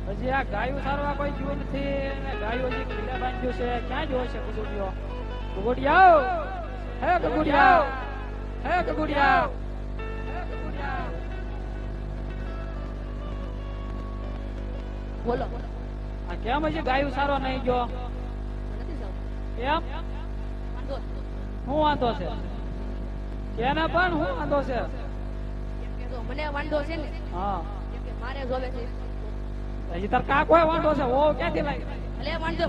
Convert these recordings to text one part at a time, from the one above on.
હજી આ ગાયું સારવા કોઈ જીવ નથી અને ગાયો હજી ખીલા બાંધ્યું છે ક્યાં જોવે છે કુગુડિયો કુગુડિયાઓ હે કુગુડિયાઓ હે કુગુડિયાઓ બોલો આ કેમ હજી ગાયું સારવા નહીં ગયો નથી જાવ કેમ વાંધો શું વાંધો છે કેને પણ શું વાંધો છે એમ કે જો મને વાંધો છે ને હા એમ કે મારે જોવે છે હજી તાર કાકો વાંધો છે ઓ ક્યાંથી લાવી ભલે વાંધો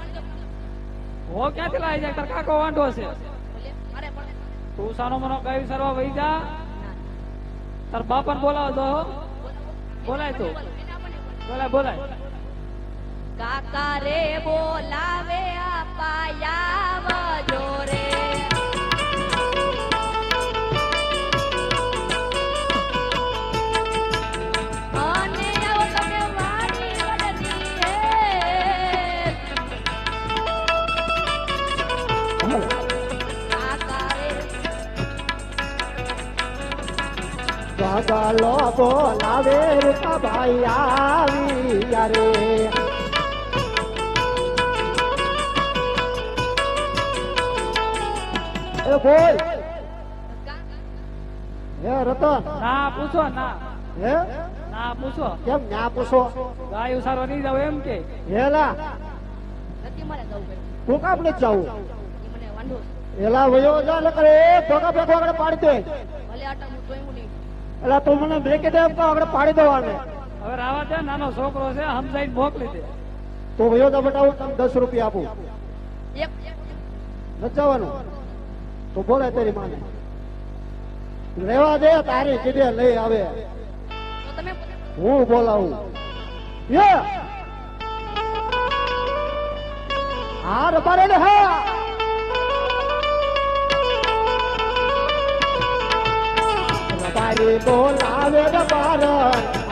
ઓ ક્યાંથી લાવી જાય તાર કાકો વાંધો છે ભલે મારે પણ તું સાનો મનો ગાયું સારવા વહી જા તાર બાપાને બોલાવો તો બોલાય તું બોલાય કાકા રે બોલાવે આપાયા જોરે અને આવો તમે વાણી વડની હે કાકા રે ગાલો બોલાવે રૂપા ભાઈ આવી યારે એ બોલ હે રતન ના પૂછો ના હે ના પૂછો કેમ ના પૂછો ગાયું સારવા નહીં જાવ એમ કે હેલા નથી મારે જવું પડે તું કાપ ને જાવું ઈ મને વાંધો છે એલા વયો જા ને કરે ધોકા પેખો આગળ પાડી દે ભલે આટા હું જોયું નહીં એલા તું મને બ્રેકે દે તો આગળ પાડી દેવાને હવે રાવા દે નાનો છોકરો છે સમજાઈને મોકલી દે તો વયો જા બેટા હું તને 10 રૂપિયા આપું એક નથી જવાનું તો બોલે તારી માને રેવા દે તારી કીધે લઈ આવે તો તમે હું બોલાવું યે હાર બારે ને હા રબારી બોલાવે રબાર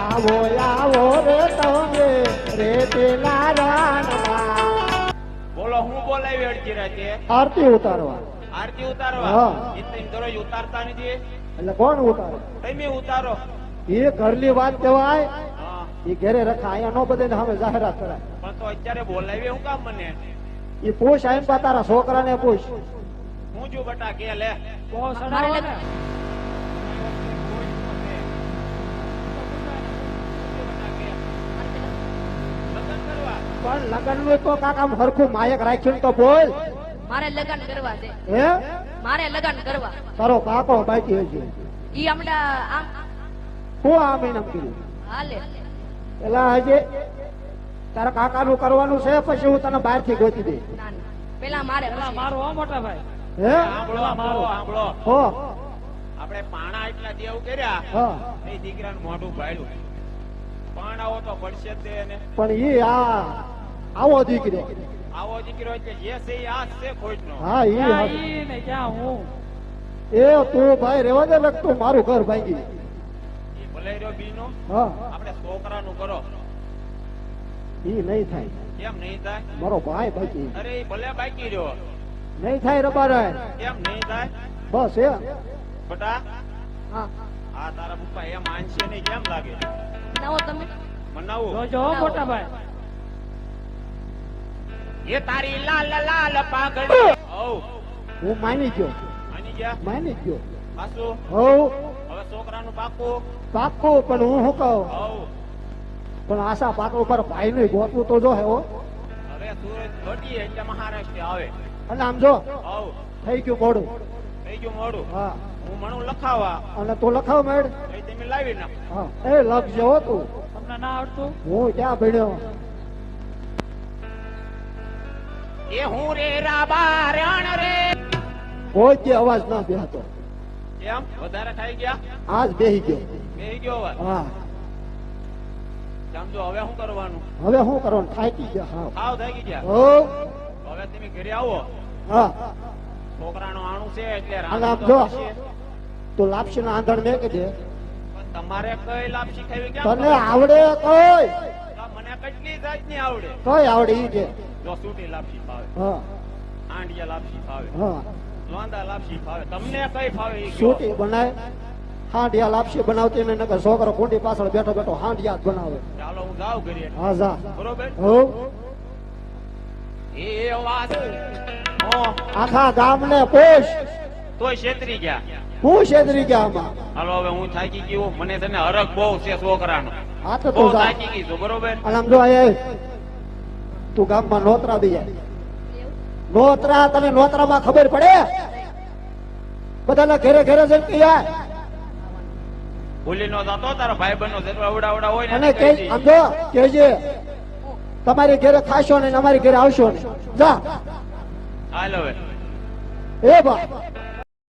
આવો આવો રે તમે રે પેલા રાનમાં બોલો હું બોલાવી અડધી રાતે આરતી ઉતારવા આરતી ઉતારવા હા. ઇતની દરરોજ ઉતારતા નથી એટલે કોણ ઉતારે તમે ઉતારો એ ઘરની વાત કહેવાય હા એ ઘરે રખા અહીંયા નો બધે સામે જાહેરાત કરાય પણ તો અત્યારે બોલાવી હું કામ મને એ પૂછ આમ પા તારા છોકરાને પૂછ હું જો બટા કે લે બહુ સડાવો ને લગ્ન કરવા પણ લગન નું તો કાકા હરખું માયક રાખ્યું ને તો બોલ મારે લગન કરવા છે હે મારે લગન કરવા તારો કાકો બાકી હજી ઈ હમણાં આમ હું આ મહિના કીધું હાલે પેલા હજી તારા કાકા નું કરવાનું છે પછી હું તને બહાર થી ગોતી દે ના ના પેલા મારે પેલા પછી. મારો હો મોટા ભાઈ હે સાંભળો સાંભળો સાંભળો હો આપણે પાણા એટલા દેવ કર્યા હા એ દીકરાનું મોઢું ભાડ્યું પાણાઓ તો પડશે જ દે ને પણ ઈ આ આવો દીકરો આવો દીકરો એટલે જે છે એ આ જ છે ખોટનો હા ઈ ક્યાં હવે. ઈ ને ક્યાં હું એ તું ભાઈ રેવા દે લગ તું મારું ઘર ભાંગી એ ભલે રહ્યો બીનો હા આપણે છોકરાનું કરો ઈ નહીં થાય કેમ નહીં થાય મારો ભાઈ બાકી અરે એ ભલે બાકી રહ્યો નહીં થાય રબારાય કેમ નહીં થાય બસ એ બટા હા આ તારા પપ્પા એમ માનશે નહીં કેમ લાગે નાવો તમે મનાવું જોજો હો મોટા ભાઈ એ તારી લાલ લાલ પાઘડી ઓ હું માની ગયો માની ગયા માની ગયો પાછું હવ હવે છોકરાનું પાકું પાક્કું પણ હું શું કહું હવ પણ આશા પાકું પર ભાઈ નું ગોતવું તો જો હે હો હવે સુરત ઘટીએ એટલે મહારાષ્ટ્ર આવે અને આમ જો હવ થઈ ગયું મોડું થઈ ગયું મોડું હા હું મણું લખાવા અને તું લખાવ મેળ એ તમે લાવી નાખ હા એ લખજો હો તું તમને ના આવડતું હું ક્યાં ભણ્યો એ હું રે રાબા રણ રે કોઈ જે અવાજ ના બેહતો કેમ વધારે થઈ ગયા આજ બેહી ગયો બેહી ગયો હવે હા સમજો હવે શું કરવાનું હવે શું કરવાનું થાકી ગયા હા ખાવ થઈ ગયા હો હવે તમે ઘરે આવો હા છોકરાનું આણું છે એટલે અને રાંધવું આમ તો જો પડશે. તું લાપસી ના આંધણ મેં કીધે પણ તમારે કઈ લાભ શીખાવી કેમ તને કરો? આવડે કઈ મને કેટલી જાતની આવડે કઈ આવડે ઈ કે જો સૂટી લાપસી ફાવે હા આંડિયા લાપસી ફાવે હા લોંદા લાપસી ફાવે તમને કઈ ફાવે ઈ કયો. છૂટી બનાય હાંડિયા લાપસી બનાવતી ને નકર છોકરો કુંડી પાછળ બેઠો બેઠો હાંડિયા જ બનાવે. ચાલો હું જાઉં ઘરે. હા જા. બરોબર. હો એ વાત હો આખા ગામને પોષ. તોય છેતરી ગયા. હું છેતરી ગયા આમાં. હાલો હવે હું થાકી ગયો. મને તને હરખ બહુ છે છોકરાનો. હા તો બહુ તું જા. થાકી ગઈ છું. બરોબર. અને આમ જો આય તું ગામમાં નોતરા દઈ જાય. નોતરા તને નોતરામાં ખબર પડે? બધાના ઘરે ઘરે જઈને કહી આય. ભૂલી નો જતો તારા ભાઈ બહેનો જેટલા અવડા હોય ને અને એને કે કહી આમ જો કહેજે તમારી ઘરે ખાશો ને અમારી ઘરે આવશો ને. જા. હાલ હવે એ બા